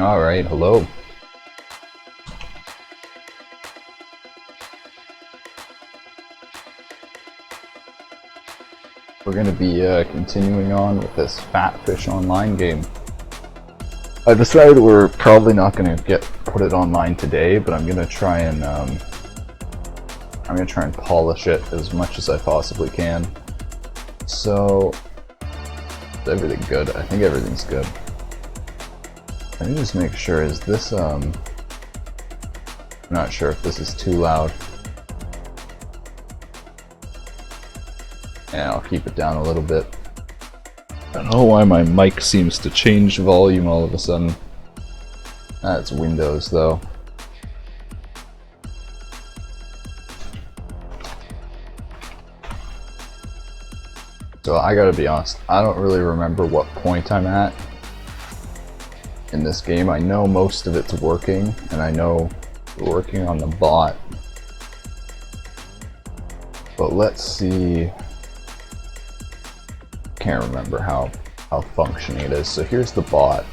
Alright, hello. We're going to be continuing on with this Fat Fish Online game. I decided we're probably not going to put it online today, but I'm going to try and polish it as much as I possibly can. So, is everything good? I think everything's good. Let me just make sure, is this, I'm not sure if this is too loud. Yeah, I'll keep it down a little bit. I don't know why my mic seems to change volume all of a sudden. That's Windows though. So I gotta be honest, I don't really remember what point I'm at in this game. I know most of it's working, and I know we're working on the bot. But let's see. Can't remember how functioning it is. So here's the bot.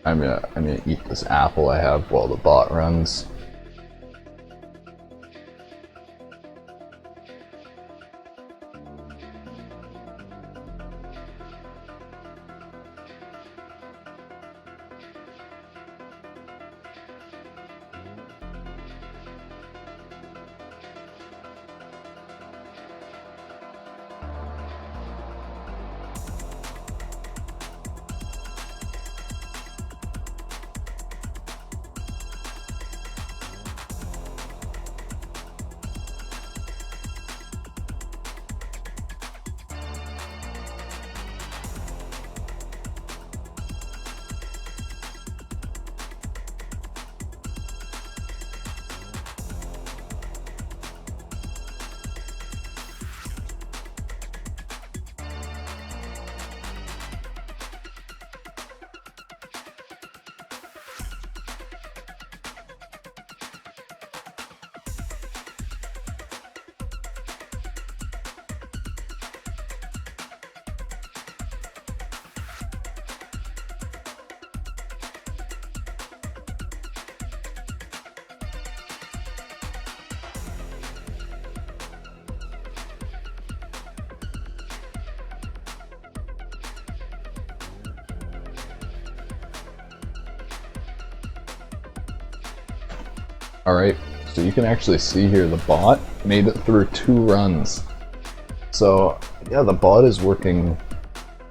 I'm gonna eat this apple I have while the bot runs. Alright, so you can actually see here the bot made it through 2 runs. So yeah, the bot is working,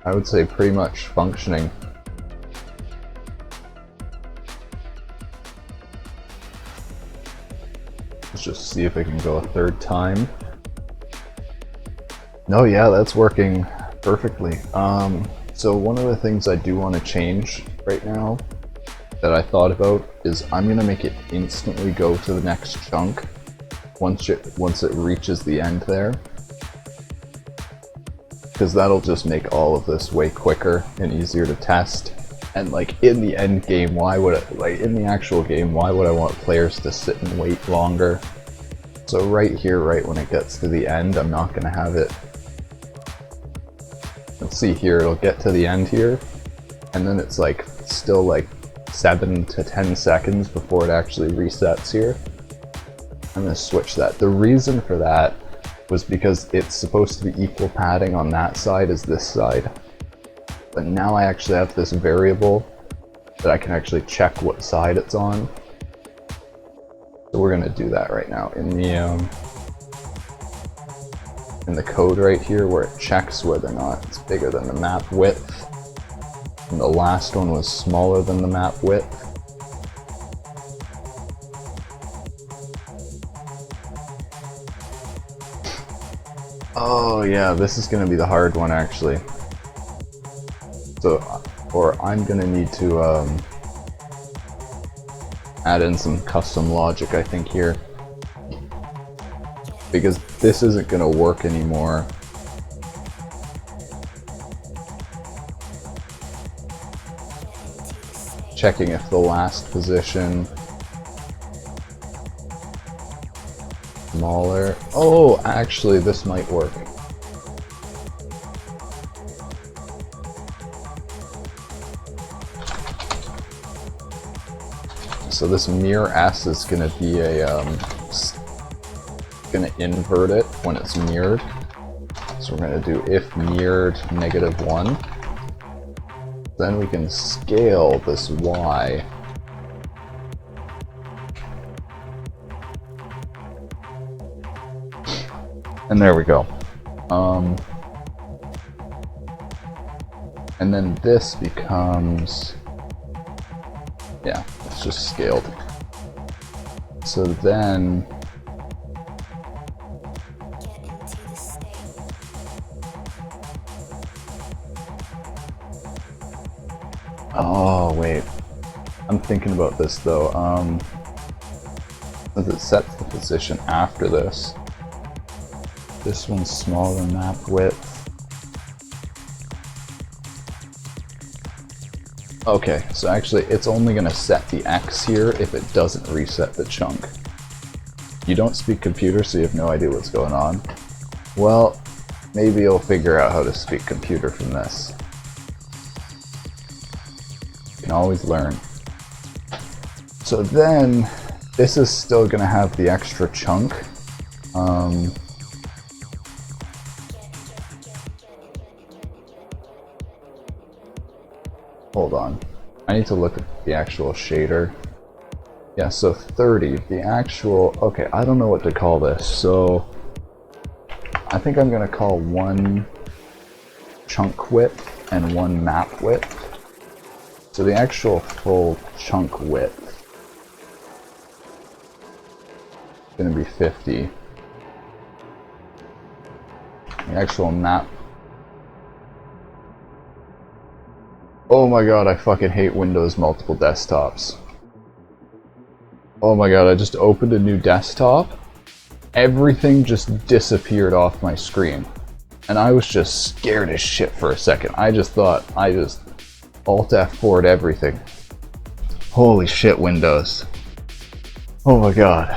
I would say pretty much functioning. Let's just see if I can go a 3rd time. No, yeah, that's working perfectly. So one of the things I do want to change right now that I thought about is I'm gonna make it instantly go to the next chunk once it reaches the end there, because that'll just make all of this way quicker and easier to test. And like in the end game, in the actual game, why would I want players to sit and wait longer? So right here, right when it gets to the end, I'm not gonna have it. Let's see here, it'll get to the end here, and then it's like still like 7 to 10 seconds before it actually resets here. I'm going to switch that. The reason for that was because it's supposed to be equal padding on that side as this side. But now I actually have this variable that I can actually check what side it's on. So we're going to do that right now in the code right here, where it checks whether or not it's bigger than the map width. And the last one was smaller than the map width. Oh yeah, this is going to be the hard one actually. So, or I'm going to need to add in some custom logic, I think, here. Because this isn't going to work anymore. Checking if the last position smaller. Oh, actually this might work. so this mirror s is going to be a going to invert it when it's mirrored. So we're going to do if mirrored -1. Then we can scale this y. And there we go. And then this becomes, yeah, it's just scaled. So then oh wait, I'm thinking about this though. Since it sets the position after this, this one's smaller map width. Okay, so actually it's only going to set the X here if it doesn't reset the chunk. You don't speak computer, so you have no idea what's going on. Well, maybe you'll figure out how to speak computer from this. You can always learn. So then, this is still going to have the extra chunk. Hold on. I need to look at the actual shader. Yeah, so 30, the actual, okay, I don't know what to call this, so I think I'm gonna call one chunk width and one map width. So the actual full chunk width is gonna be 50. The actual map. Oh my god, I fucking hate Windows multiple desktops. Oh my god, I just opened a new desktop. Everything just disappeared off my screen. And I was just scared as shit for a second. I just thought, Alt F4'd everything. Holy shit, Windows. Oh my god.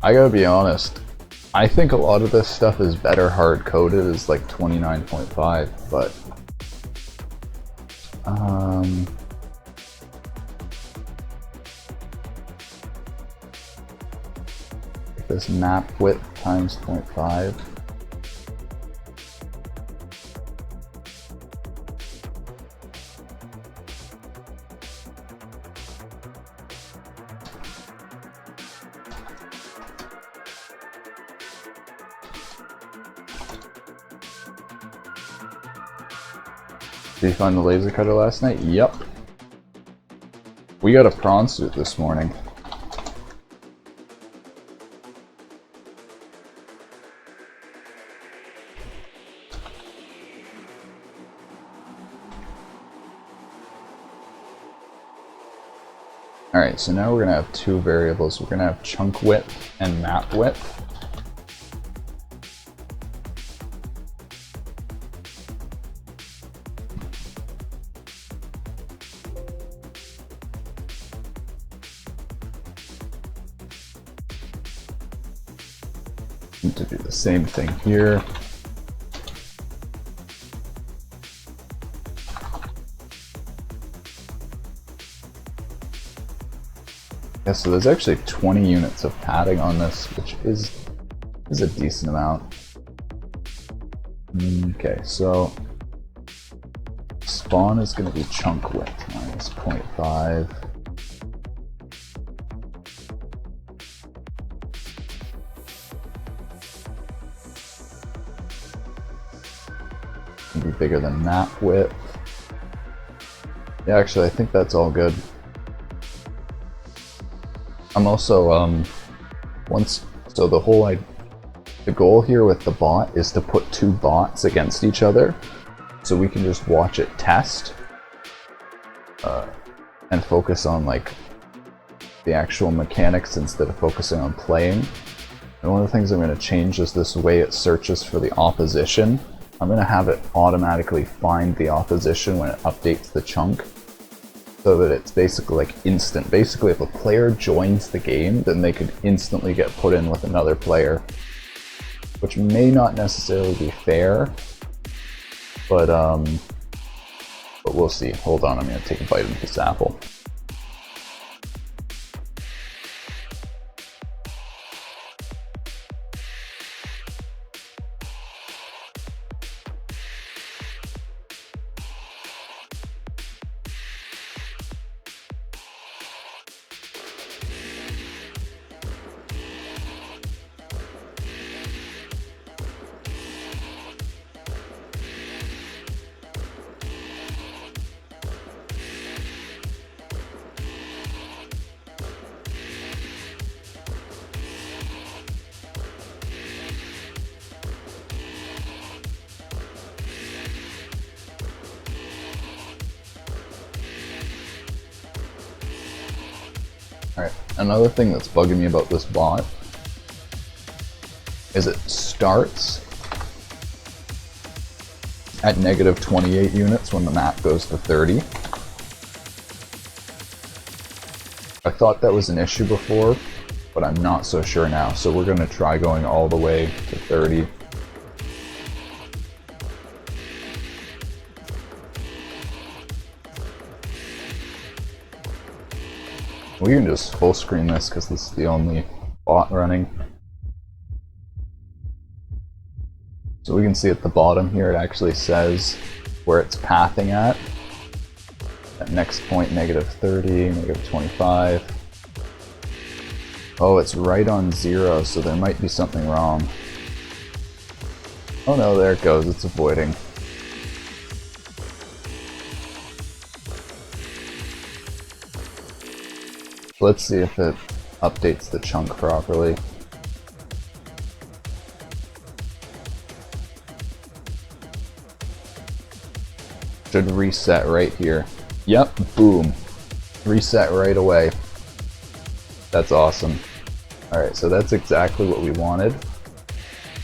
I gotta be honest. I think a lot of this stuff is better hard-coded as like 29.5, but this map width times 0.5. Did you find the laser cutter last night? Yep. We got a prawn suit this morning. Alright, so now we're going to have two variables. We're going to have chunk width and map width. Need to do the same thing here. Yeah, so there's actually 20 units of padding on this, which is a decent amount. Okay, so spawn is going to be chunk width minus 0.5. Be bigger than map width. Yeah, actually, I think that's all good. I'm also the goal here with the bot is to put two bots against each other, so we can just watch it test and focus on like the actual mechanics instead of focusing on playing. And one of the things I'm going to change is this way it searches for the opposition. I'm going to have it automatically find the opposition when it updates the chunk, so that it's basically like instant. Basically, if a player joins the game, then they could instantly get put in with another player, which may not necessarily be fair, But we'll see. Hold on, I'm gonna take a bite of this apple. Alright, another thing that's bugging me about this bot is it starts at negative 28 units when the map goes to 30. I thought that was an issue before, but I'm not so sure now, so we're going to try going all the way to 30. We can just full screen this because this is the only bot running. So we can see at the bottom here it actually says where it's pathing at. At next point, negative 30, negative 25. Oh, it's right on 0, so there might be something wrong. Oh no, there it goes, it's avoiding. Let's see if it updates the chunk properly. Should reset right here. Yep, boom. Reset right away. That's awesome. Alright, so that's exactly what we wanted.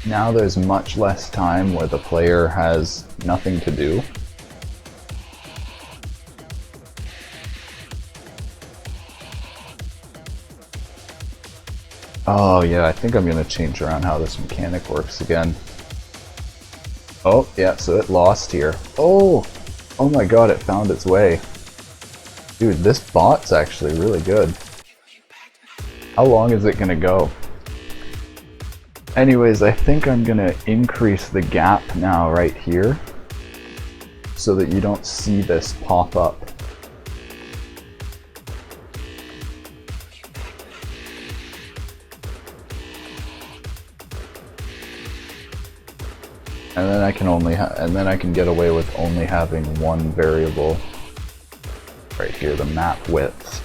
Now there's much less time where the player has nothing to do. Oh yeah, I think I'm gonna change around how this mechanic works again. Oh, yeah, so it lost here. Oh! Oh my god, it found its way. Dude, this bot's actually really good. How long is it gonna go? Anyways, I think I'm gonna increase the gap now right here so that you don't see this pop up. And then I can I can get away with only having one variable right here, the map width.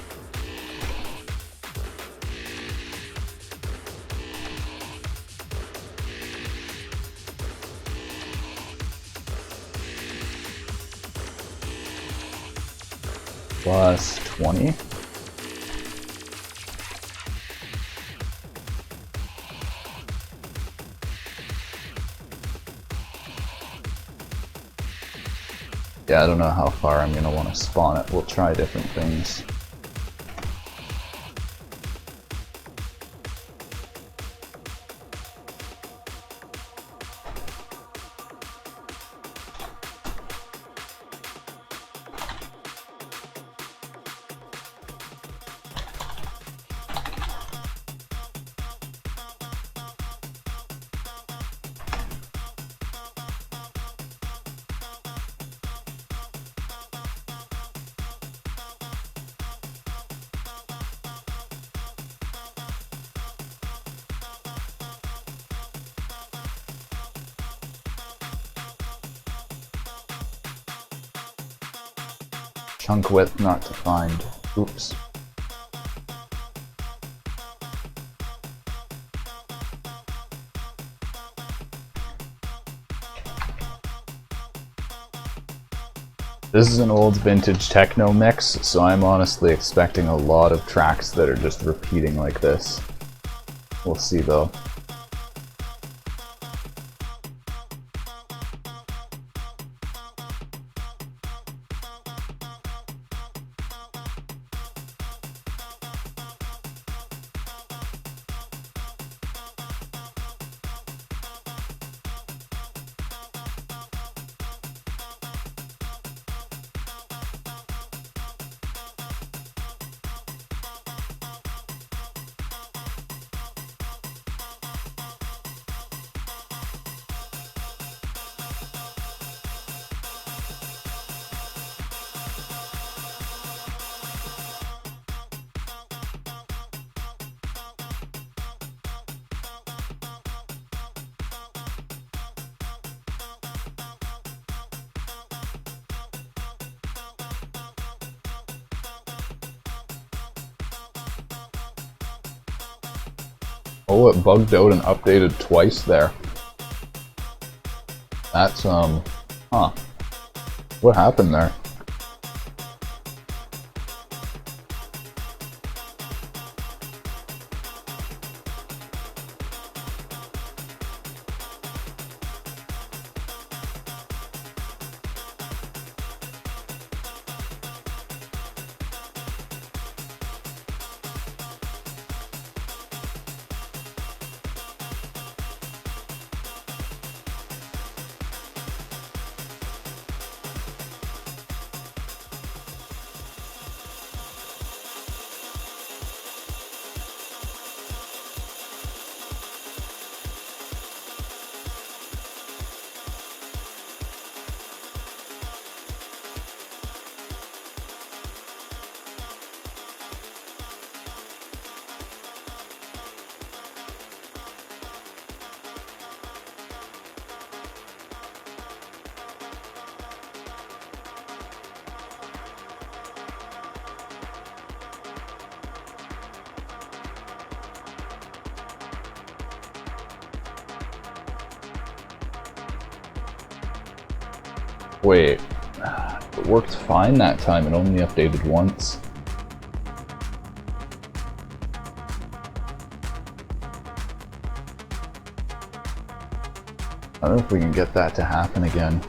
Plus 20. Yeah, I don't know how far I'm going to want to spawn it. We'll try different things. Chunk width not defined. Oops. This is an old vintage techno mix, so I'm honestly expecting a lot of tracks that are just repeating like this. We'll see though. Oh, it bugged out and updated twice there. That's, huh. What happened there? Wait, it worked fine that time, it only updated once. I don't know if we can get that to happen again.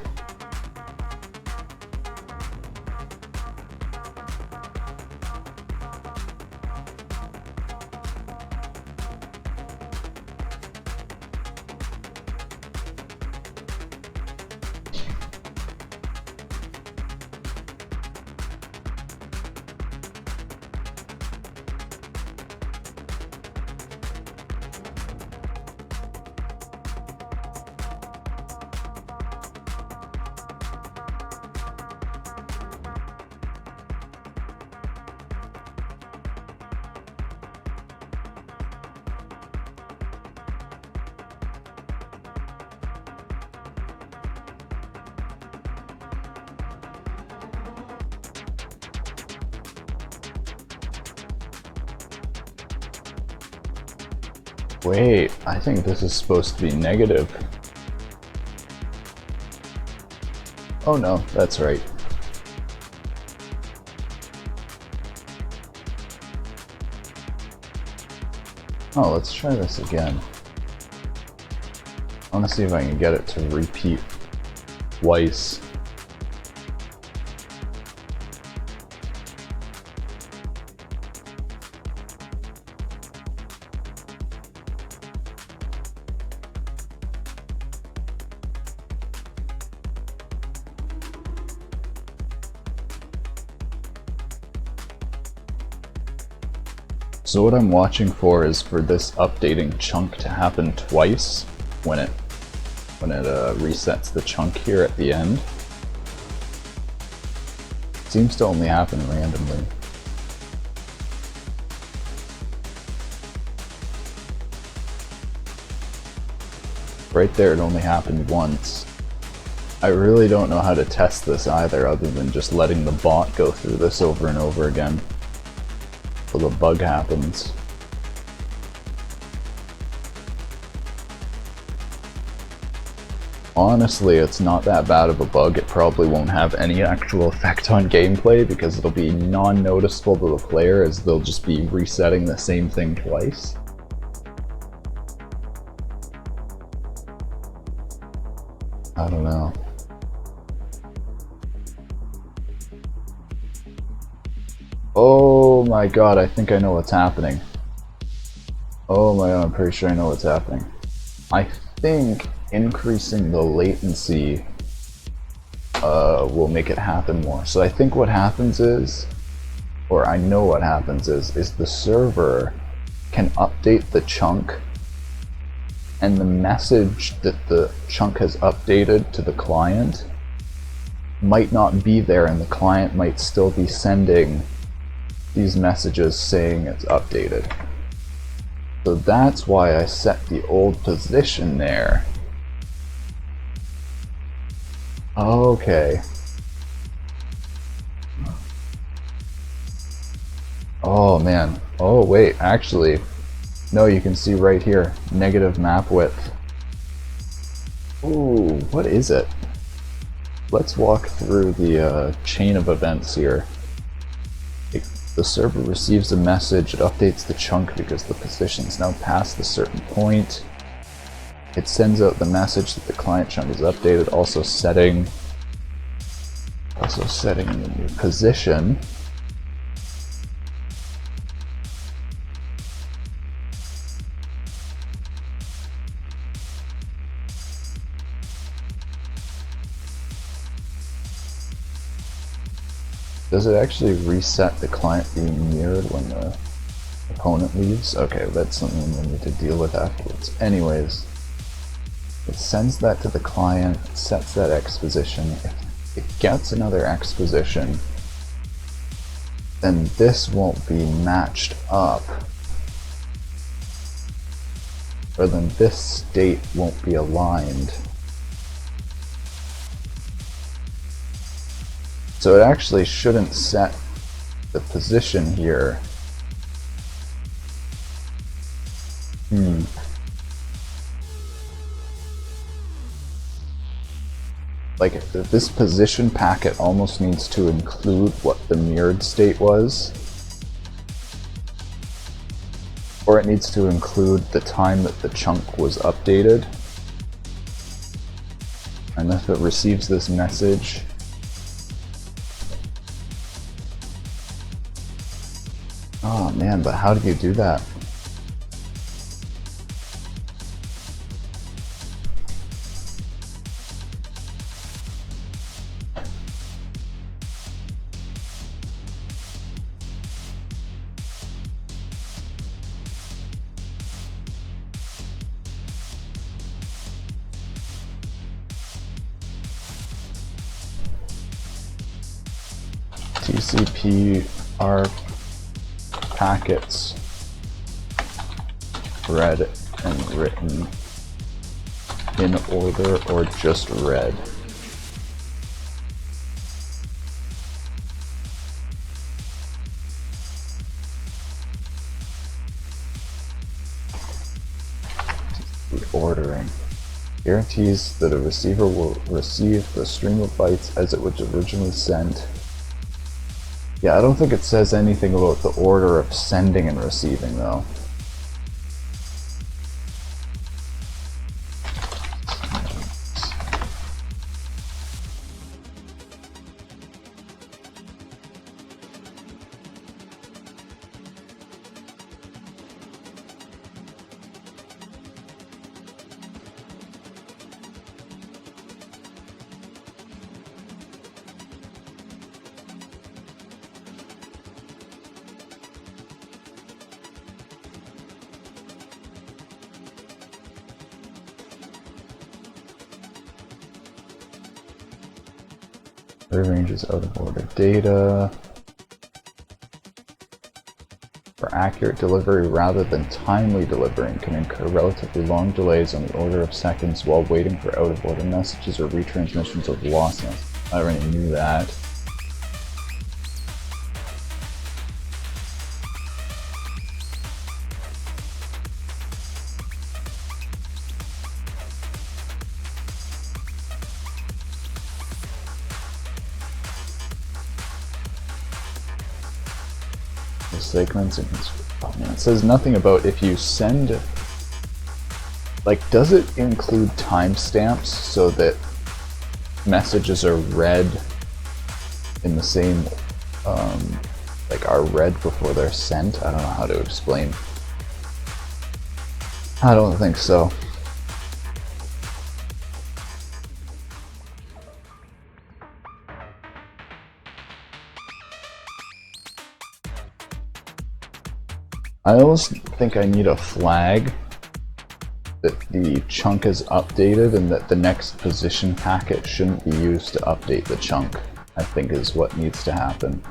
Wait, I think this is supposed to be negative. Oh no, that's right. Oh, let's try this again. I want to see if I can get it to repeat twice. So what I'm watching for is for this updating chunk to happen twice when it resets the chunk here at the end. It seems to only happen randomly. Right there, it only happened once. I really don't know how to test this either, other than just letting the bot go through this over and over again. So the bug happens. Honestly, it's not that bad of a bug. It probably won't have any actual effect on gameplay because it'll be non-noticeable to the player, as they'll just be resetting the same thing twice. I don't know. Oh my god, I think I know what's happening. Oh my god, I'm pretty sure I know what's happening. I think increasing the latency will make it happen more. So I think what happens is, or I know what happens is the server can update the chunk, and the message that the chunk has updated to the client might not be there, and the client might still be sending these messages saying it's updated. So that's why I set the old position there. Okay. Oh man. Oh wait, actually, No, you can see right here, negative map width. Ooh, what is it? Let's walk through the chain of events here. The server receives a message, it updates the chunk because the position's now past a certain point. It sends out the message that the client chunk is updated, also setting the new position. Does it actually reset the client being mirrored when the opponent leaves? Okay, that's something we need to deal with afterwards. Anyways, it sends that to the client, sets that X position. If it gets another X position, then this won't be matched up, or then this state won't be aligned. So it actually shouldn't set the position here. Like, this position packet almost needs to include what the mirrored state was. Or it needs to include the time that the chunk was updated. And if it receives this message, oh man, but how do you do that? TCP are packets read and written in order or just read. Ordering guarantees that a receiver will receive the stream of bytes as it was originally sent. Yeah, I don't think it says anything about the order of sending and receiving, though. Rearranges out of order data for accurate delivery rather than timely delivering can incur relatively long delays on the order of seconds while waiting for out of order messages or retransmissions of lost messages. I already knew that. Segments and oh man, it says nothing about if you send. Like, does it include timestamps so that messages are read in the same like are read before they're sent? I don't know how to explain. I don't think so. I almost think I need a flag that the chunk is updated and that the next position packet shouldn't be used to update the chunk, I think is what needs to happen.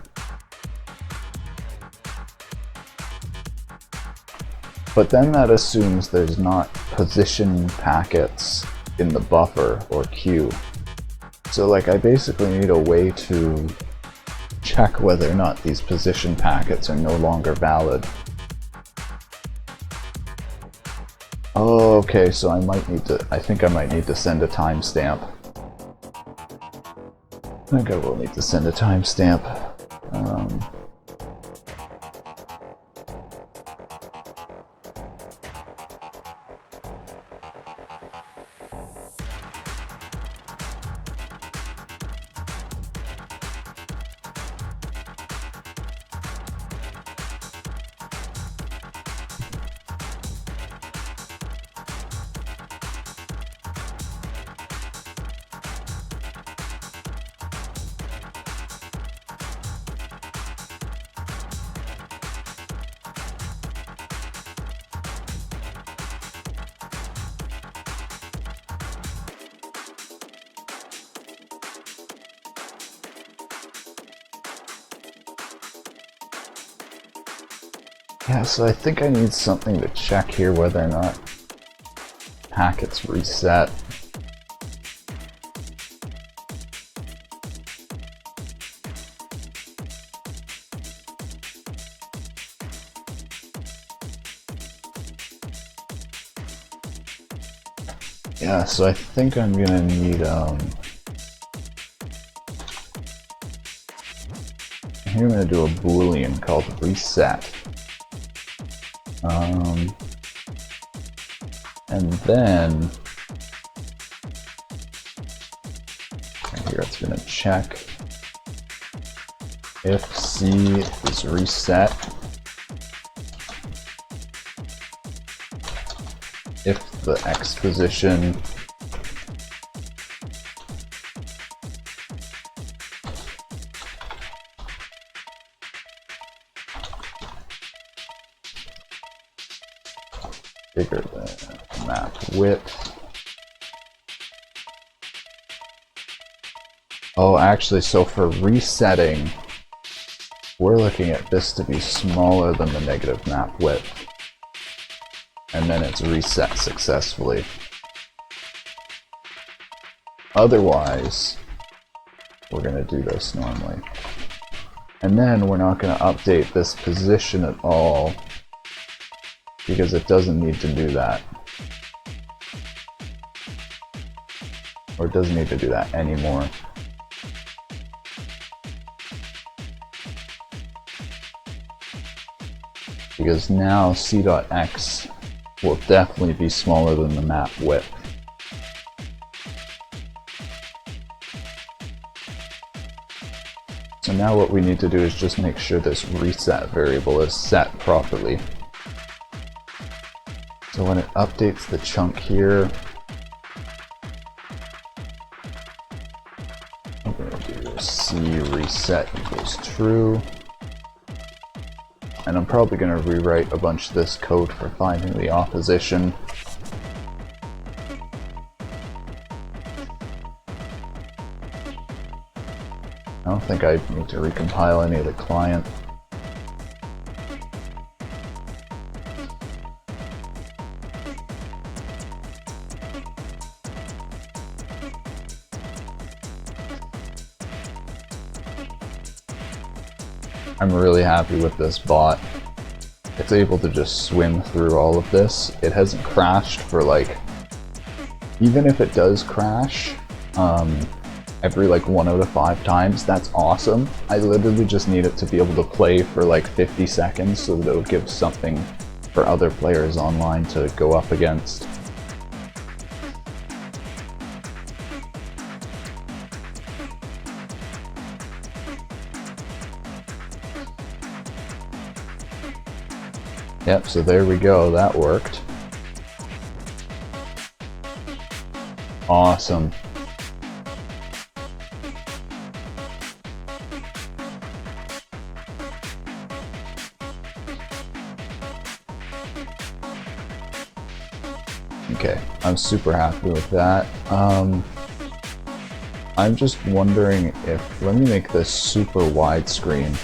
But then that assumes there's not position packets in the buffer or queue. So like I basically need a way to check whether or not these position packets are no longer valid. Oh, okay, so I think I might need to send a timestamp. I think I will need to send a timestamp. Yeah, so I think I need something to check here whether or not packets reset. Yeah, so I think I'm gonna need here I'm gonna do a boolean called reset. And then here it's gonna check if C is reset, if the X position bigger than map width. Oh, actually, so for resetting, we're looking at this to be smaller than the negative map width. And then it's reset successfully. Otherwise, we're going to do this normally. And then we're not going to update this position at all, because it doesn't need to do that. Or it doesn't need to do that anymore. Because now C.X will definitely be smaller than the map width. So now what we need to do is just make sure this reset variable is set properly. So when it updates the chunk here, I'm going to do C reset equals true. And I'm probably going to rewrite a bunch of this code for finding the opposition. I don't think I need to recompile any of the client. I'm really happy with this bot. It's able to just swim through all of this. It hasn't crashed for like, even if it does crash, every like 1 out of 5 times, that's awesome. I literally just need it to be able to play for like 50 seconds so that it'll give something for other players online to go up against. Yep, so there we go, that worked. Awesome. Okay, I'm super happy with that. I'm just wondering if, let me make this super widescreen.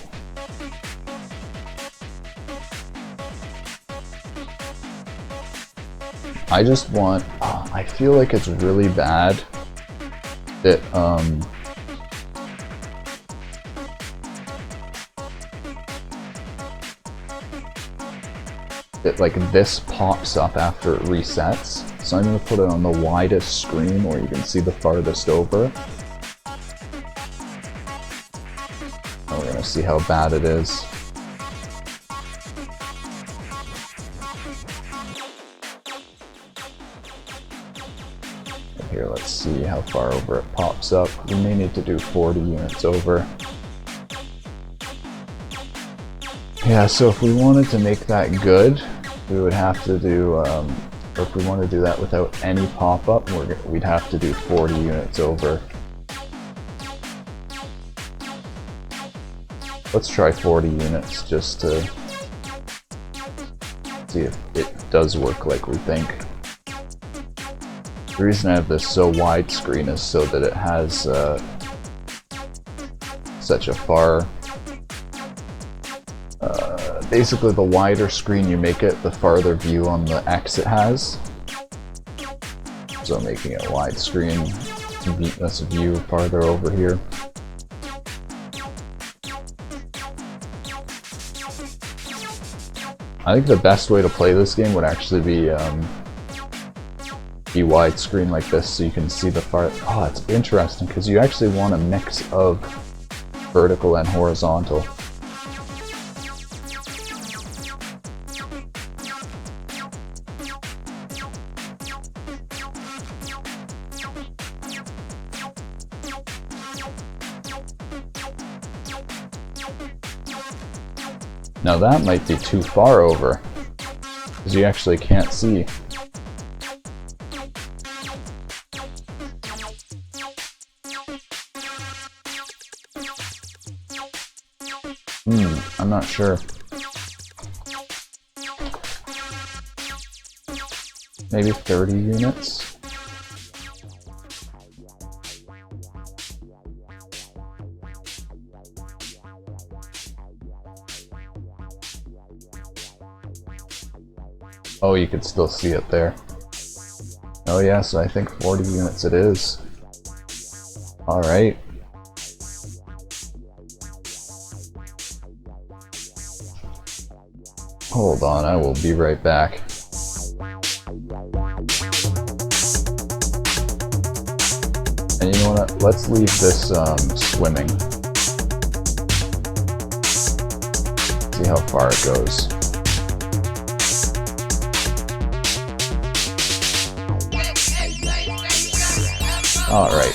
I just want, I feel like it's really bad that, like this pops up after it resets. So I'm going to put it on the widest screen where you can see the farthest over. And we're going to see how bad it is. Here, let's see how far over it pops up. We may need to do 40 units over. Yeah, so if we wanted to make that good, we would have to do, or if we want to do that without any pop-up, we'd have to do 40 units over. Let's try 40 units just to see if it does work like we think. The reason I have this so widescreen is so that it has such a far... basically, the wider screen you make it, the farther view on the X it has. So making it widescreen, that's a view farther over here. I think the best way to play this game would actually be widescreen like this, so you can see the far. Oh, it's interesting because you actually want a mix of vertical and horizontal. Now that might be too far over, because you actually can't see. I'm not sure. Maybe 30 units? Oh, you could still see it there. Oh yes, I think 40 units it is. Alright. Hold on, I will be right back. And you know what? Let's leave this swimming. See how far it goes. Alright.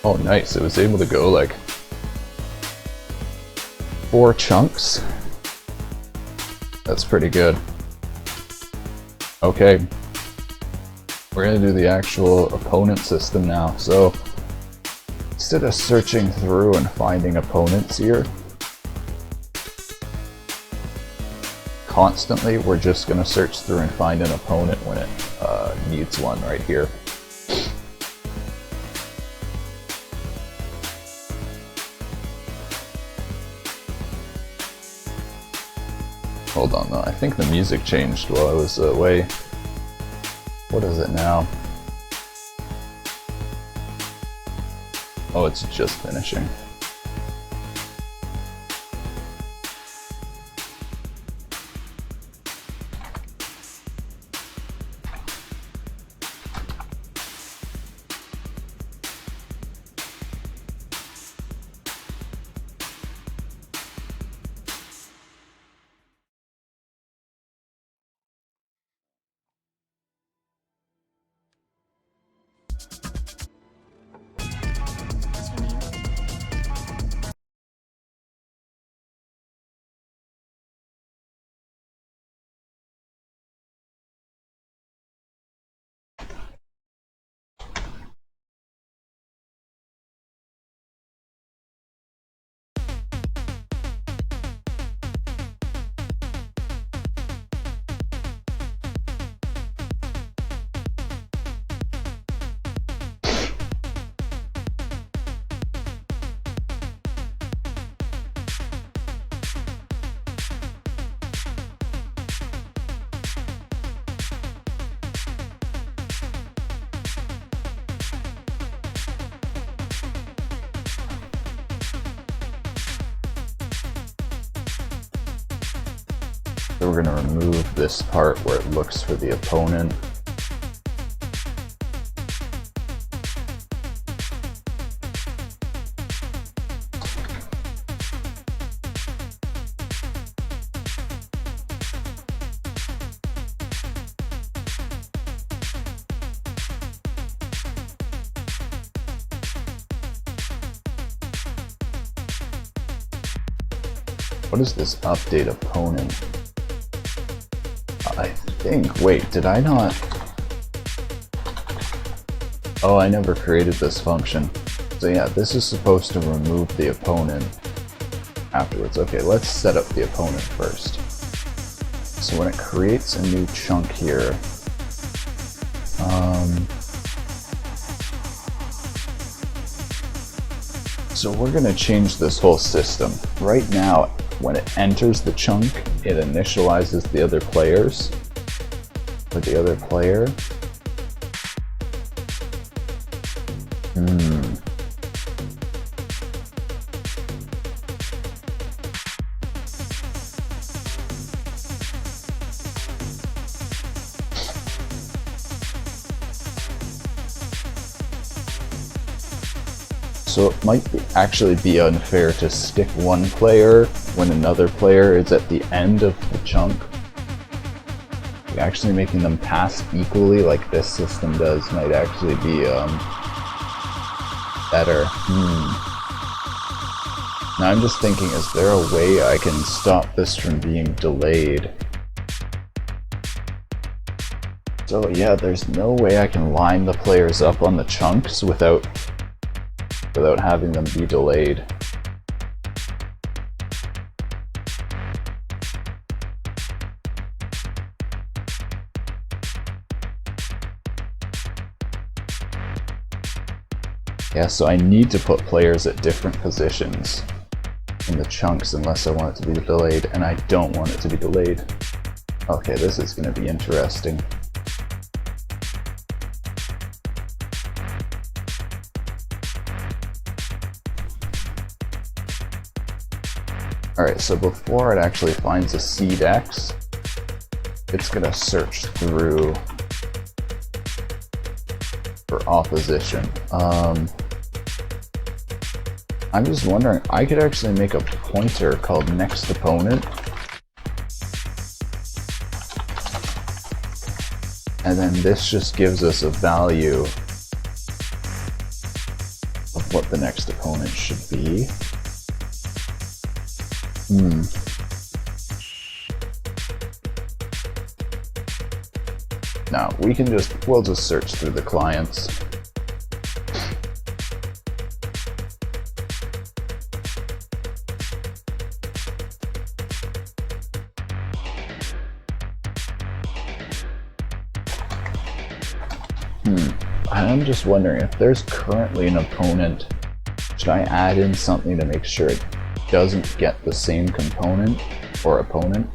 Oh nice, it was able to go like 4 chunks. That's pretty good. Okay, we're gonna do the actual opponent system now. So instead of searching through and finding opponents here constantly, we're just gonna search through and find an opponent when it needs one right here. Hold on though, I think the music changed while I was away. What is it now? Oh, it's just finishing. So we're going to remove this part where it looks for the opponent. What is this update opponent? I think, wait, did I not? Oh, I never created this function. So yeah, this is supposed to remove the opponent afterwards. Okay, let's set up the opponent first. So when it creates a new chunk here, so we're gonna change this whole system. Right now, when it enters the chunk, it initializes the other players, or the other player. So it might actually be unfair to stick one player when another player is at the end of the chunk. Actually making them pass equally like this system does might actually be better. Now I'm just thinking, is there a way I can stop this from being delayed? So yeah, there's no way I can line the players up on the chunks without having them be delayed. Yeah, so I need to put players at different positions in the chunks unless I want it to be delayed, and I don't want it to be delayed. Okay, this is going to be interesting. Alright, so before it actually finds a seed X, it's going to search through for opposition. I'm just wondering, I could actually make a pointer called next opponent, and then this just gives us a value of what the next opponent should be. No, we'll just search through the clients. I'm just wondering if there's currently an opponent, should I add in something to make sure it doesn't get the same component or opponent?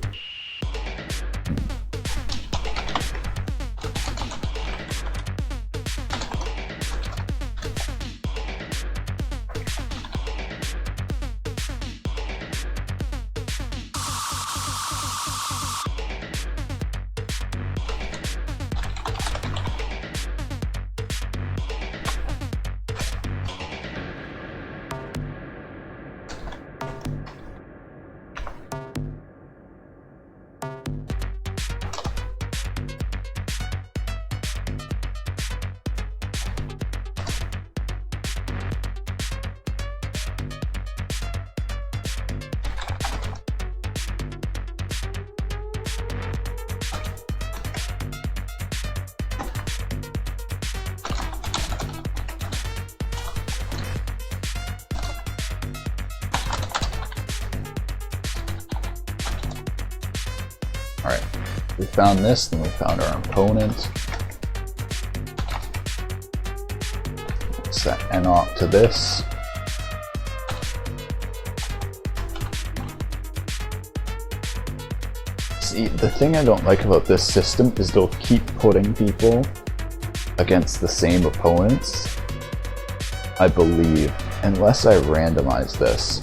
Alright, we found this, then we found our opponent. Set NOP to this. See, the thing I don't like about this system is they'll keep putting people against the same opponents, I believe, unless I randomize this.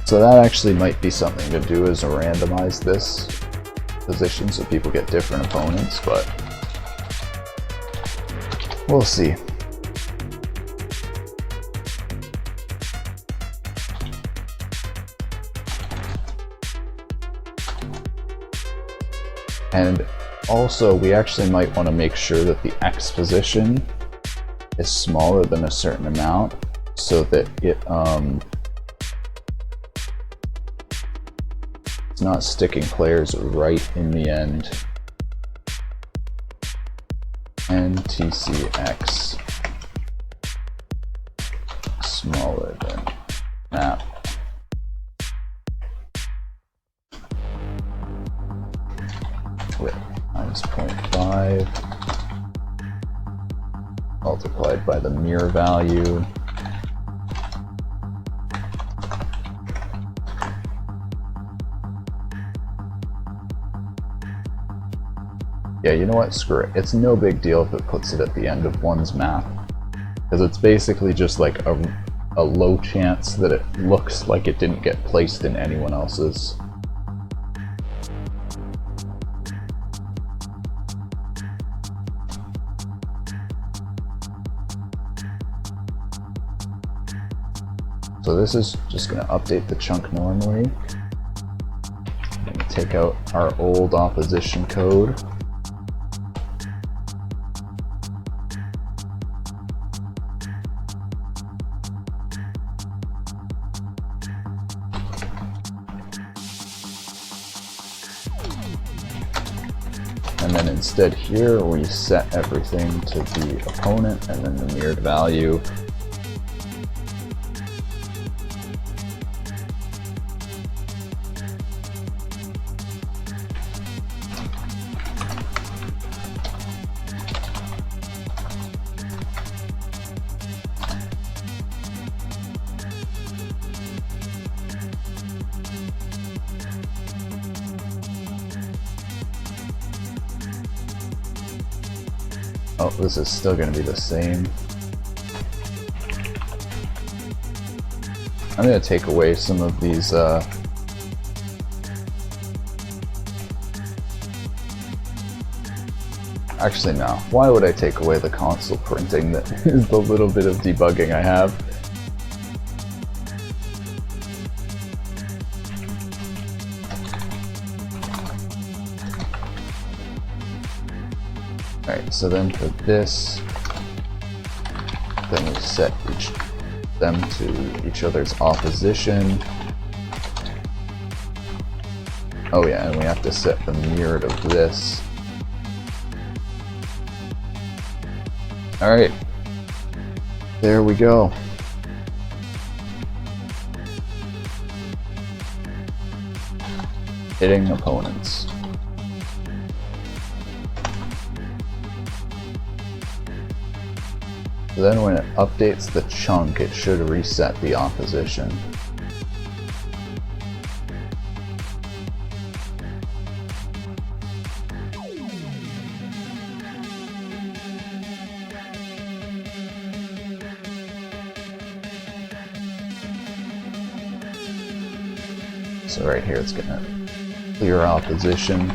So that actually might be something to do, is to randomize this position so people get different opponents, but we'll see. And also, we actually might want to make sure that the X position is smaller than a certain amount so that it's not sticking players right in the end. NTCX smaller than map. Width minus 0.5 multiplied by the mirror value. Yeah, you know what? Screw it. It's no big deal if it puts it at the end of one's map, because it's basically just like a low chance that it looks like it didn't get placed in anyone else's. So this is just going to update the chunk normally. I'm going to take out our old opposition code. And then instead here we set everything to the opponent and then the mirrored value. Oh, this is still going to be the same. I'm going to take away some of these actually no. Why would I take away the console printing? That is the little bit of debugging I have. Alright, Alright, so then for this, then we set them to each other's opposition. Oh yeah, and we have to set the mirrored of this. Alright, there we go. Hitting opponents. So then when it updates the chunk, it should reset the opposition. So right here it's gonna clear opposition.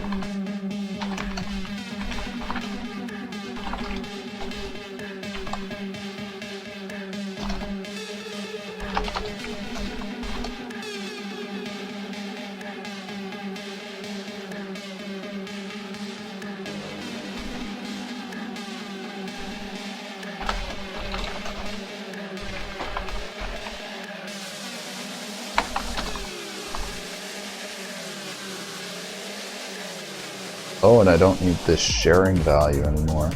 Oh, and I don't need this sharing value anymore.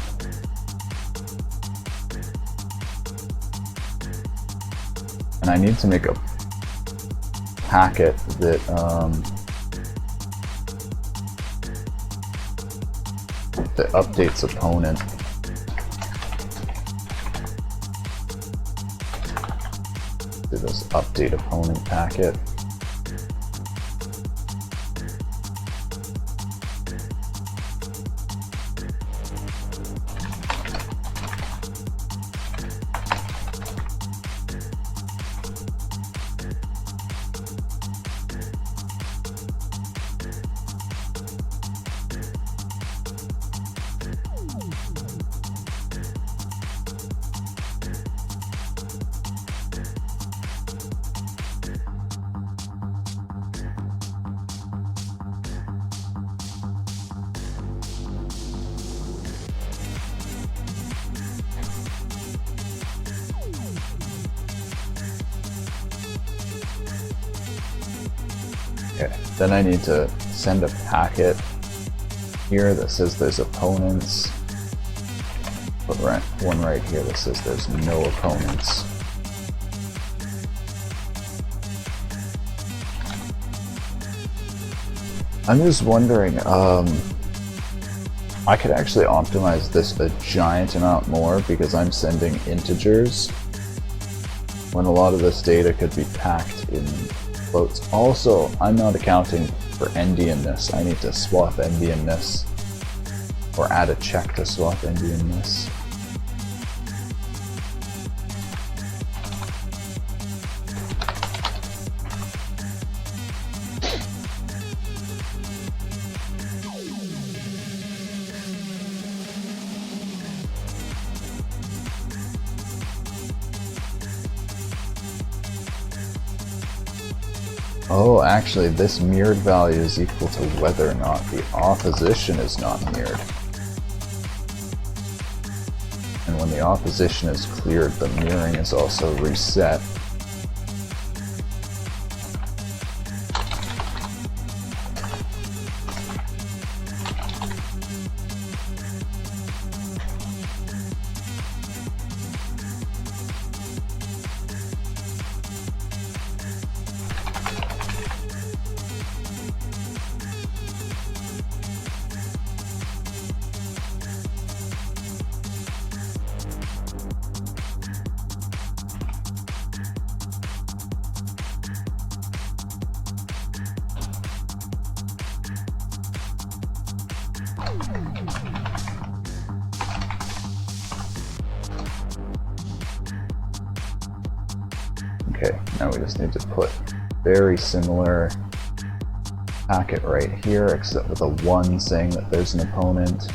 And I need to make a packet that that updates opponent. Do this update opponent packet. Okay, then I need to send a packet here that says there's opponents. Put one right here that says there's no opponents. I'm just wondering, I could actually optimize this a giant amount more because I'm sending integers when a lot of this data could be packed in floats. Also, I'm not accounting for endianness. I need to swap endianness or add a check to swap endianness. Oh, actually, this mirrored value is equal to whether or not the opposition is not mirrored. And when the opposition is cleared, the mirroring is also reset. Okay, now we just need to put very similar packet right here, except with a 1 saying that there's an opponent.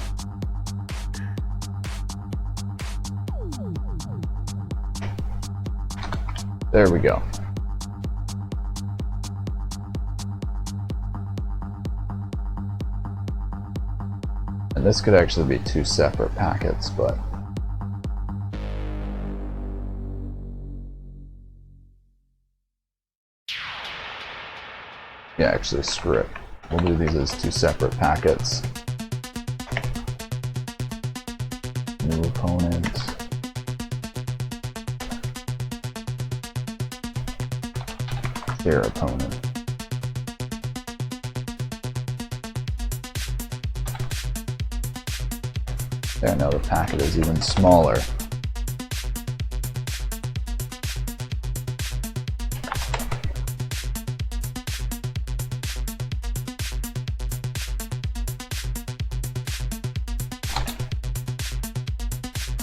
There we go. And this could actually be two separate packets, but yeah, actually screw it. We'll do these as two separate packets. New opponent. Their opponent. There, now the packet is even smaller.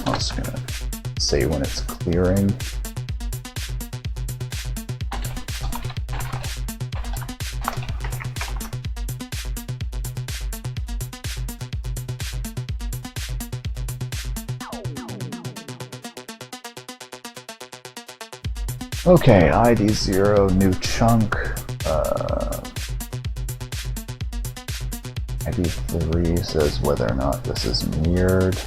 I'm just gonna say when it's clearing. Okay, ID 0, new chunk. ID 3 says whether or not this is mirrored.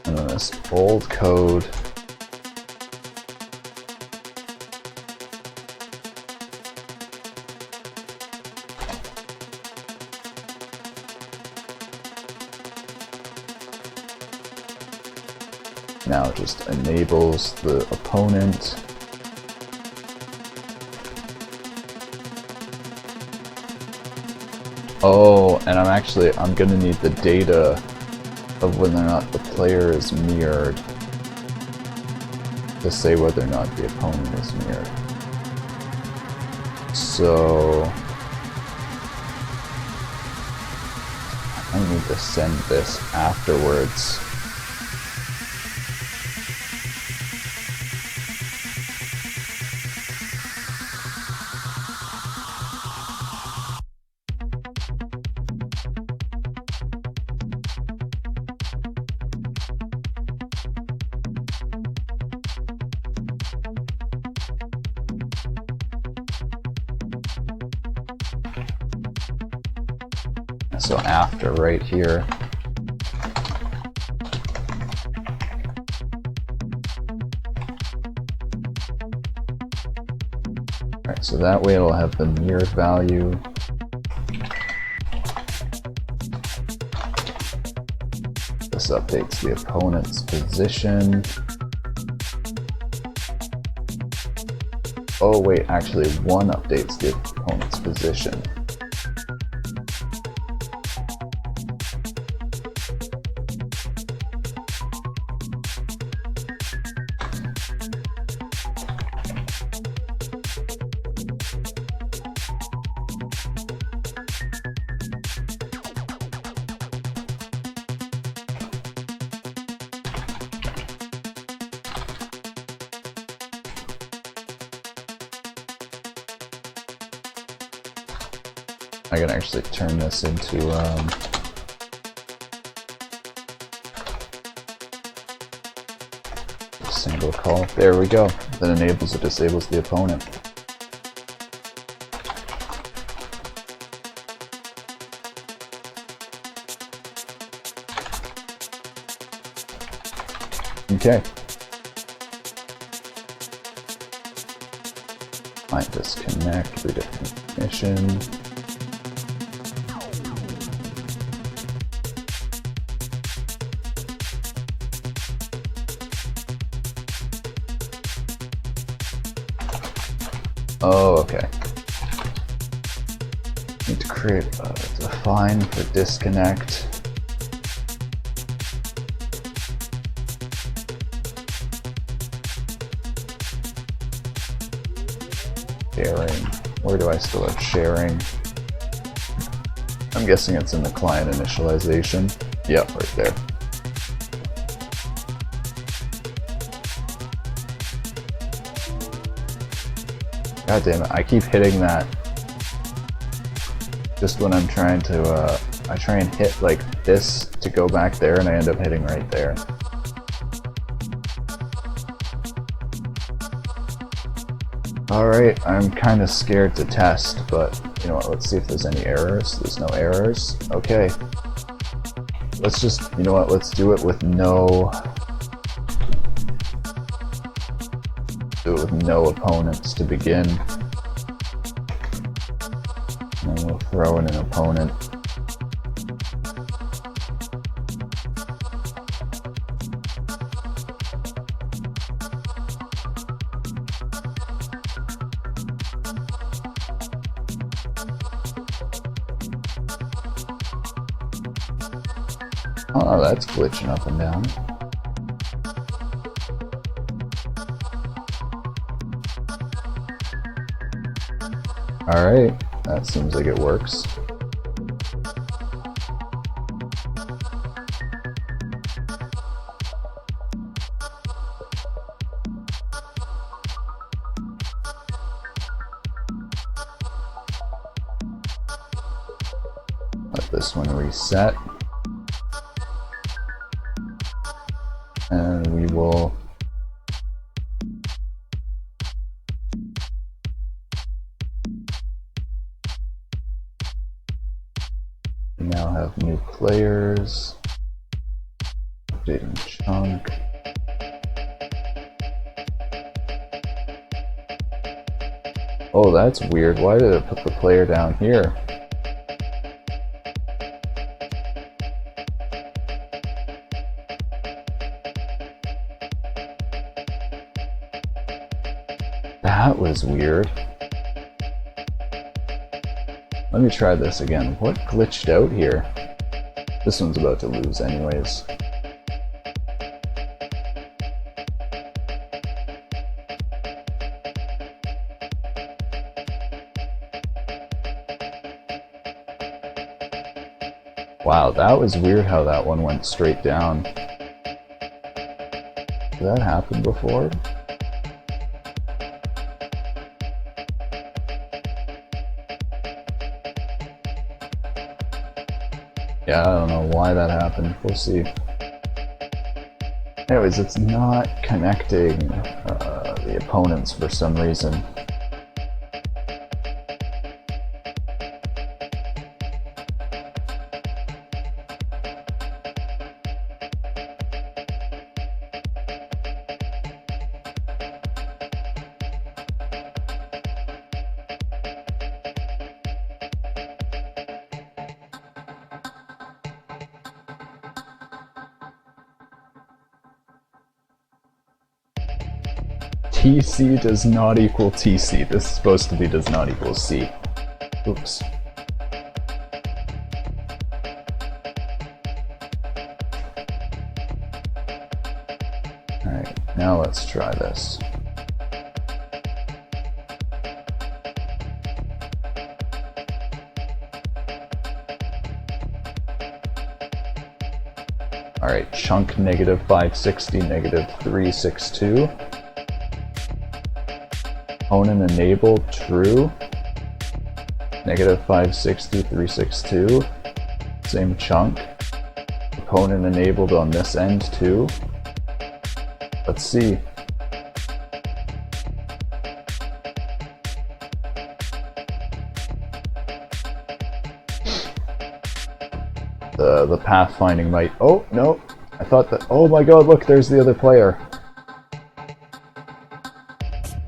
And then this old code now just enables the opponent. Oh, and I'm gonna need the data of whether or not the player is mirrored to say whether or not the opponent is mirrored. So I need to send this afterwards. So after right here. Alright, so that way it'll have the mirrored value. This updates the opponent's position. Oh wait, actually one updates the opponent's position. I can actually turn this into a single call. There we go. That enables or disables the opponent. Okay. Might disconnect, redefinition. Oh, okay. Need to create a define for disconnect. Sharing. Where do I store sharing? I'm guessing it's in the client initialization. Yep, right there. God damn it, I keep hitting that. Just when I'm trying to, I try and hit like this to go back there and I end up hitting right there. Alright, I'm kind of scared to test, but you know what, let's see if there's any errors. There's no errors. Okay. Let's just, you know what, let's do it with no opponents to begin. And then we'll throw in an opponent. Oh, that's glitching up and down. Alright, that seems like it works. Let this one reset. And we will now have new players, updating chunk. Oh, that's weird. Why did it put the player down here? That was weird. Let me try this again. What glitched out here? This one's about to lose anyways. Wow, that was weird how that one went straight down. Did that happen before? Yeah, I don't know why that happened. We'll see. Anyways, it's not connecting the opponents for some reason. TC does not equal TC. This is supposed to be does not equal C. Oops. Alright, now let's try this. Alright, chunk negative 560, negative 362. Opponent enabled true. Negative 560, 362. Same chunk. Opponent enabled on this end too. Let's see. The pathfinding might. Oh no! I thought that. Oh my god! Look, there's the other player.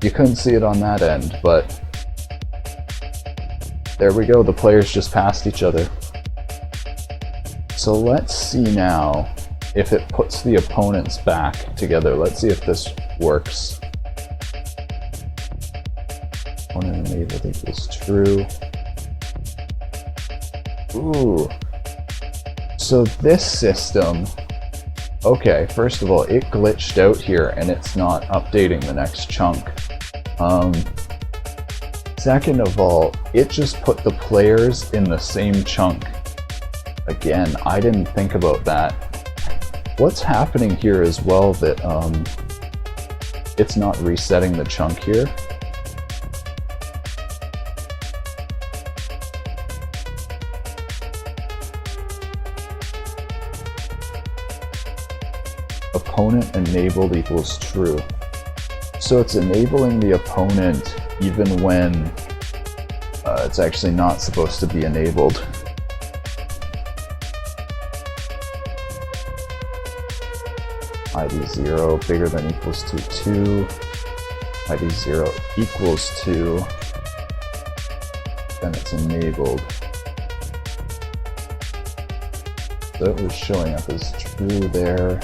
You couldn't see it on that end, but there we go, the players just passed each other. So let's see now if it puts the opponents back together. Let's see if this works. Opponent enabled equals true. Ooh. So this system, okay, first of all, it glitched out here and it's not updating the next chunk. Second of all, it just put the players in the same chunk. Again, I didn't think about that. What's happening here as well that it's not resetting the chunk here. opponent enabled equals true. So it's enabling the opponent even when it's actually not supposed to be enabled. ID 0 bigger than equals to 2. ID 0 equals 2. Then it's enabled. So it was showing up as true there.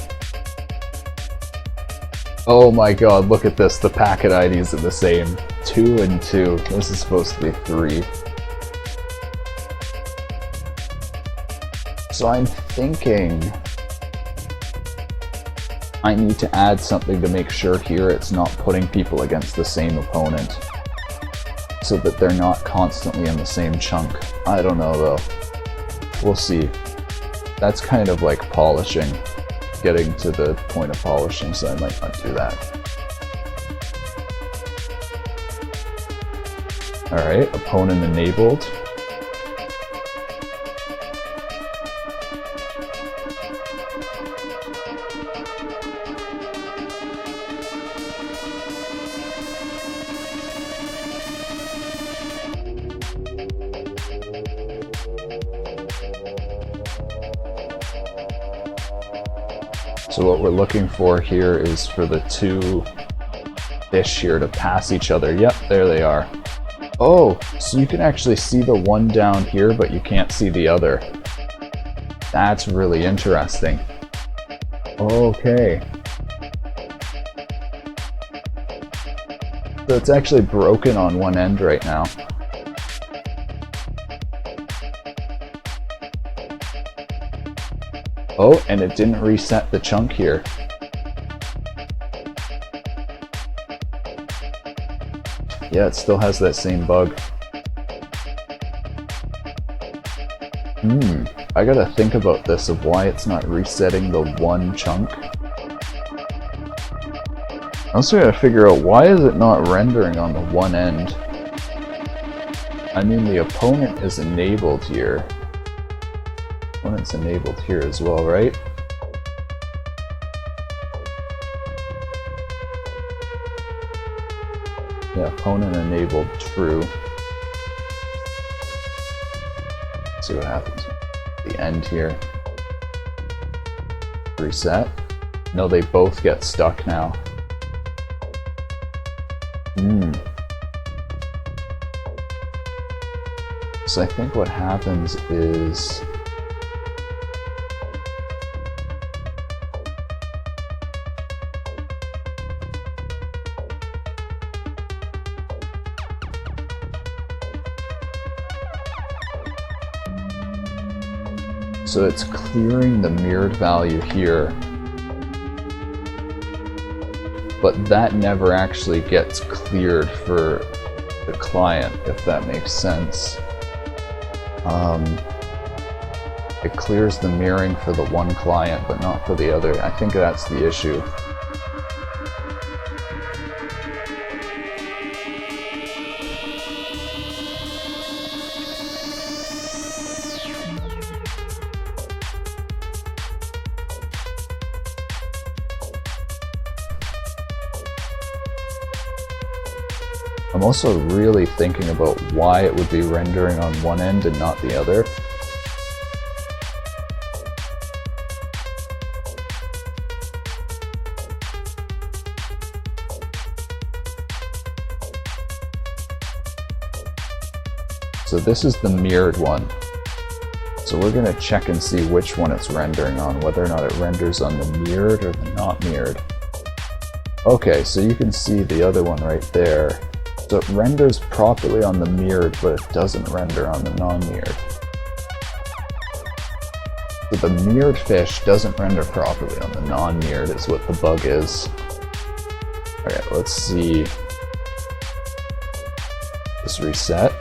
Oh my god, look at this. The packet IDs are the same. 2 and 2. This is supposed to be 3. So I'm thinking I need to add something to make sure here it's not putting people against the same opponent, so that they're not constantly in the same chunk. I don't know though. We'll see. That's kind of like polishing, getting to the point of polishing, so I might not do that. Alright, opponent enabled. So what we're looking for here is for the two fish here to pass each other. Yep, there they are. Oh, so you can actually see the one down here, but you can't see the other. That's really interesting. Okay. So it's actually broken on one end right now. Oh, and it didn't reset the chunk here. Yeah, it still has that same bug. I gotta think about this, of why it's not resetting the one chunk. I also gotta figure out, why is it not rendering on the one end? I mean, the opponent is enabled here. Opponent's enabled here as well, right? Yeah, opponent enabled, true. Let's see what happens at the end here. Reset. No, they both get stuck now. So I think what happens is so it's clearing the mirrored value here, but that never actually gets cleared for the client, if that makes sense. It clears the mirroring for the one client, but not for the other. I think that's the issue. I'm also really thinking about why it would be rendering on one end and not the other. So this is the mirrored one. So we're going to check and see which one it's rendering on, whether or not it renders on the mirrored or the not mirrored. Okay, so you can see the other one right there. So it renders properly on the mirrored, but it doesn't render on the non-mirrored. So the mirrored fish doesn't render properly on the non-mirrored is what the bug is. Alright, let's see. Just reset.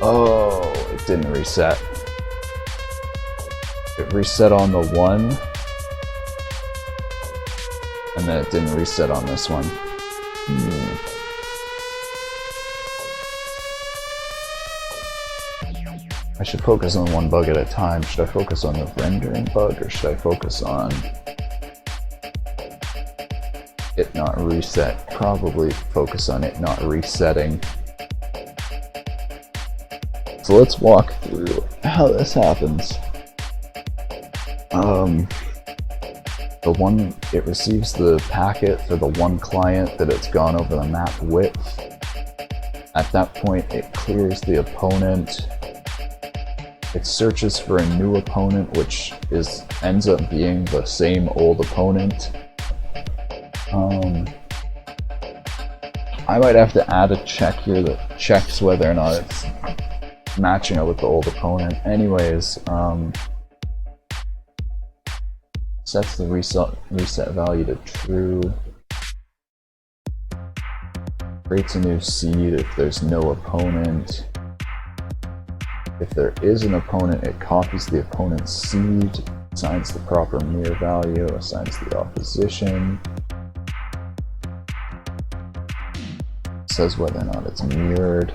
Oh, it didn't reset. It reset on the one, and then it didn't reset on this one. I should focus on one bug at a time. Should I focus on the rendering bug, or should I focus on it not reset? Probably focus on it not resetting. So let's walk through how this happens. It receives the packet for the one client that it's gone over the map width. At that point, it clears the opponent. It searches for a new opponent, which ends up being the same old opponent. I might have to add a check here that checks whether or not it's matching up with the old opponent. Anyways, sets the reset value to true. Creates a new seed if there's no opponent. If there is an opponent, it copies the opponent's seed, assigns the proper mirror value, assigns the opposition, says whether or not it's mirrored.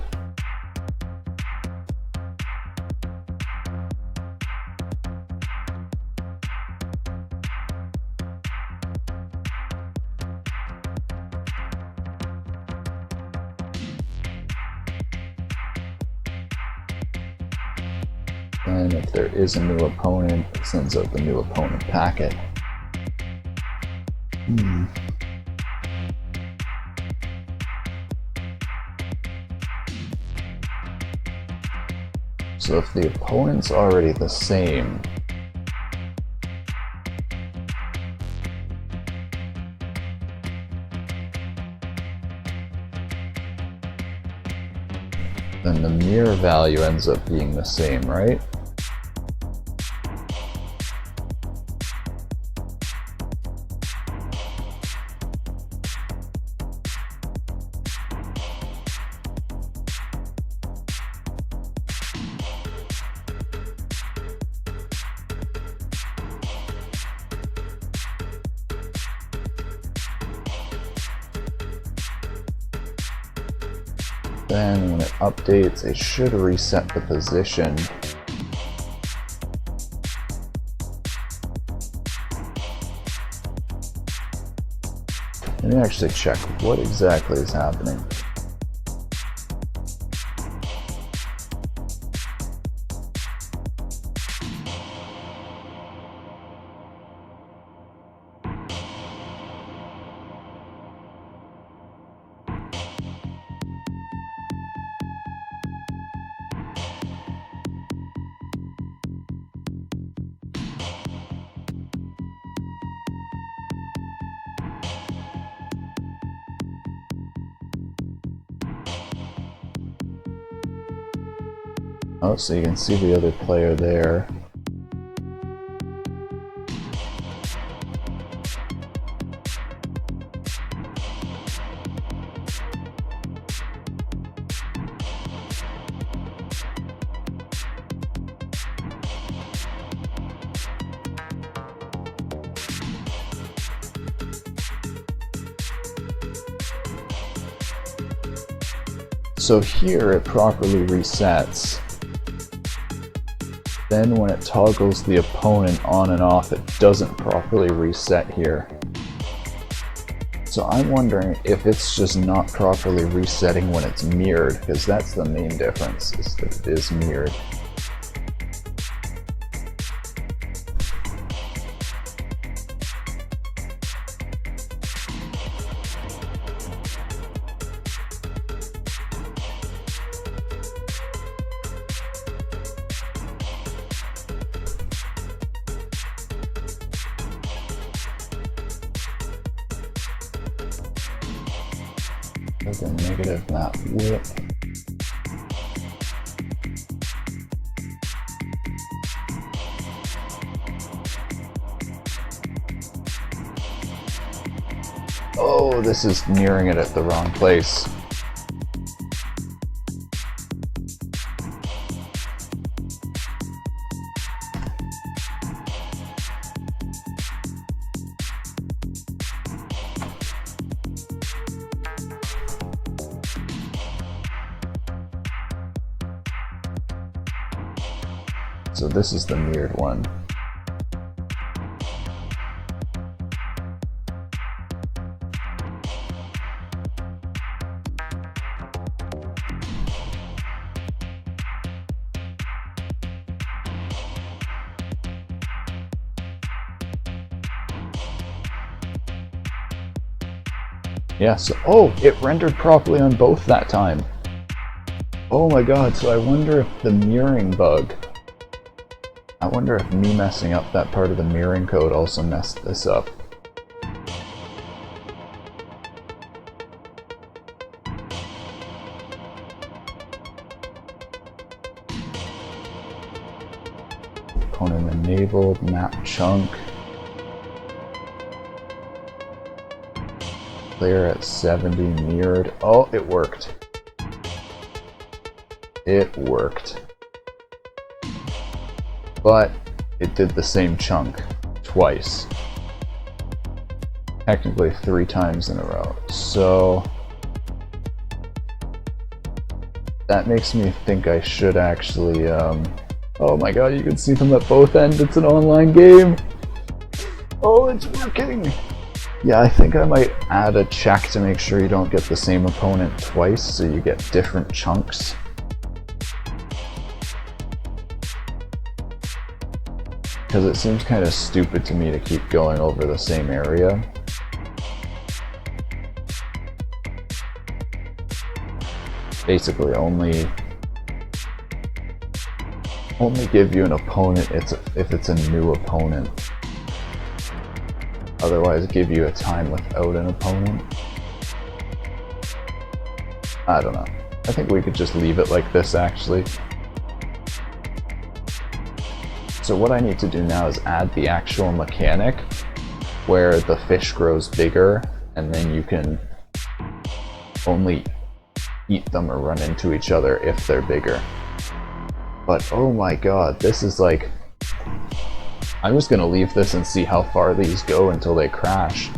And if there is a new opponent, it sends out the new opponent packet. So if the opponent's already the same, then the mirror value ends up being the same, right? Then when it updates, it should reset the position. Let me actually check what exactly is happening. Oh, so you can see the other player there. So here it properly resets. Then when it toggles the opponent on and off, it doesn't properly reset here. So I'm wondering if it's just not properly resetting when it's mirrored, because that's the main difference, is that it is mirrored. With a negative map width. Oh, this is mirroring it at the wrong place. So this is the mirrored one. Yeah, so, oh, it rendered properly on both that time. Oh my god, so I wonder if the mirroring bug, I wonder if me messing up that part of the mirroring code also messed this up. Component enabled, map chunk. Player at 70 mirrored. Oh, it worked. It worked. But it did the same chunk twice. Technically 3 times in a row. So that makes me think I should actually, oh my god, you can see them at both ends. It's an online game. Oh, it's working. Yeah, I think I might add a check to make sure you don't get the same opponent twice, so you get different chunks. Because it seems kind of stupid to me to keep going over the same area. Basically, only give you an opponent if it's a new opponent. Otherwise, give you a time without an opponent. I don't know. I think we could just leave it like this, actually. So what I need to do now is add the actual mechanic where the fish grows bigger and then you can only eat them or run into each other if they're bigger. But oh my god, this is like... I'm just gonna leave this and see how far these go until they crash.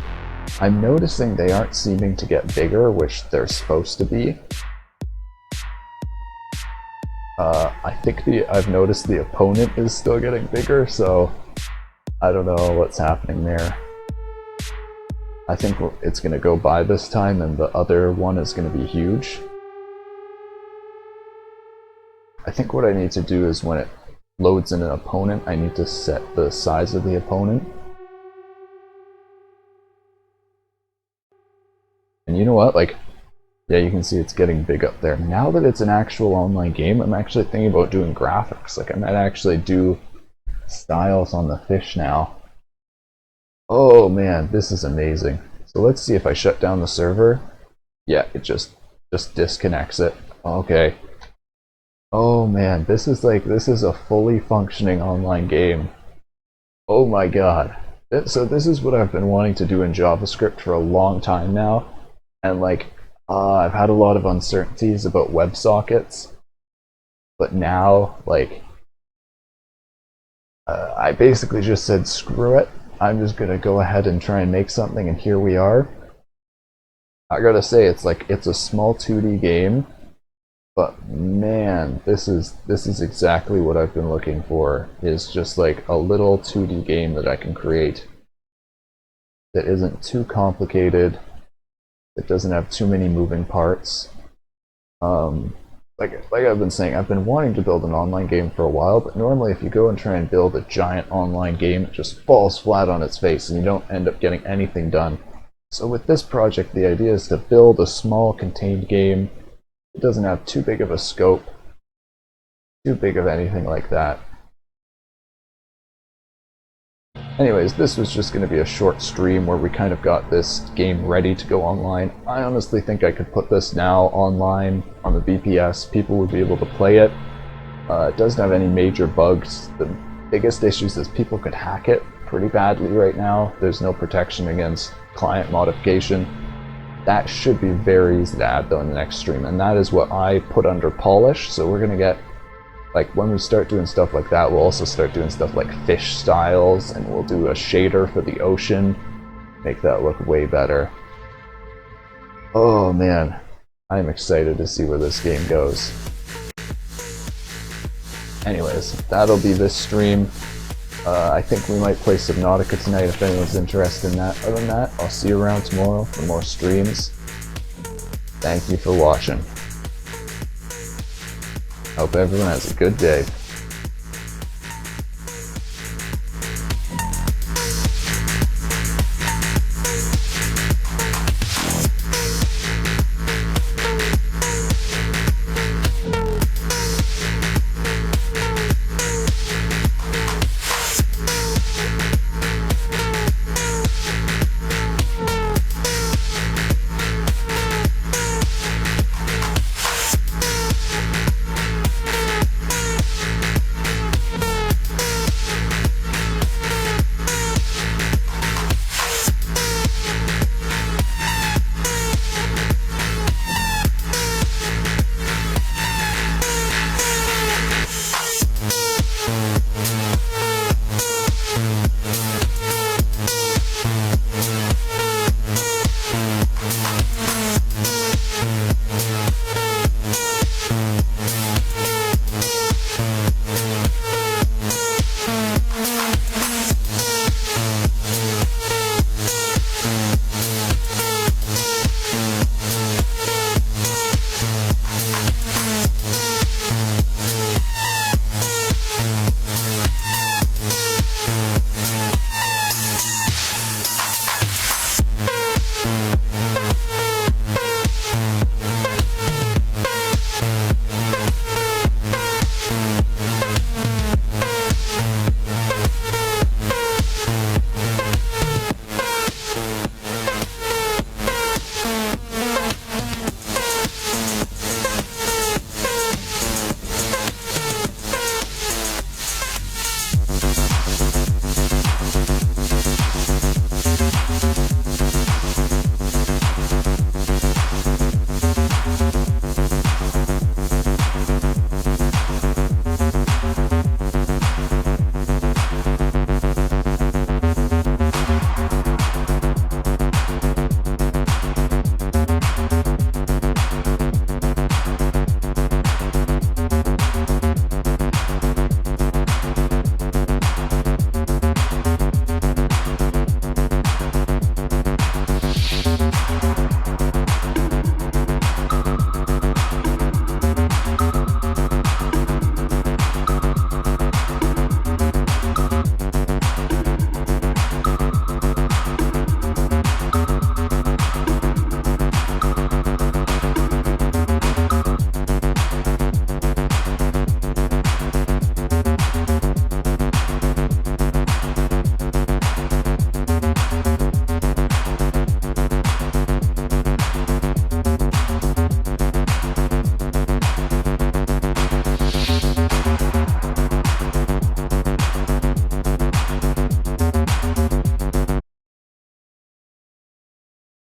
I'm noticing they aren't seeming to get bigger, which they're supposed to be. I think I've noticed the opponent is still getting bigger, so I don't know what's happening there. I think it's gonna go by this time and the other one is gonna be huge. I think what I need to do is when it loads in an opponent, I need to set the size of the opponent. And you know what, like, yeah, you can see it's getting big up there. Now that it's an actual online game, I'm actually thinking about doing graphics. Like, I might actually do styles on the fish now. Oh man, this is amazing. So let's see if I shut down the server. Yeah, it just disconnects it. Okay. Oh man, this is a fully functioning online game. Oh my god. So this is what I've been wanting to do in JavaScript for a long time now. And like, I've had a lot of uncertainties about WebSockets. But now, like, I basically just said, screw it. I'm just gonna go ahead and try and make something, and here we are. I gotta say, it's a small 2D game. But man, this is exactly what I've been looking for, is just like a little 2D game that I can create that isn't too complicated, that doesn't have too many moving parts. Like I've been saying, I've been wanting to build an online game for a while, but normally if you go and try and build a giant online game, it just falls flat on its face and you don't end up getting anything done. So with this project, the idea is to build a small contained game. It doesn't have too big of a scope, too big of anything like that. Anyways, this was just going to be a short stream where we kind of got this game ready to go online. I honestly think I could put this now online on the BPS. People would be able to play it. It doesn't have any major bugs. The biggest issues is people could hack it pretty badly right now. There's no protection against client modification. That should be very easy to add though in the next stream, and that is what I put under polish. So we're gonna get, like, when we start doing stuff like that, we'll also start doing stuff like fish styles, and we'll do a shader for the ocean, make that look way better. Oh man, I'm excited to see where this game goes. Anyways, that'll be this stream. I think we might play Subnautica tonight if anyone's interested in that. Other than that, I'll see you around tomorrow for more streams. Thank you for watching. Hope everyone has a good day.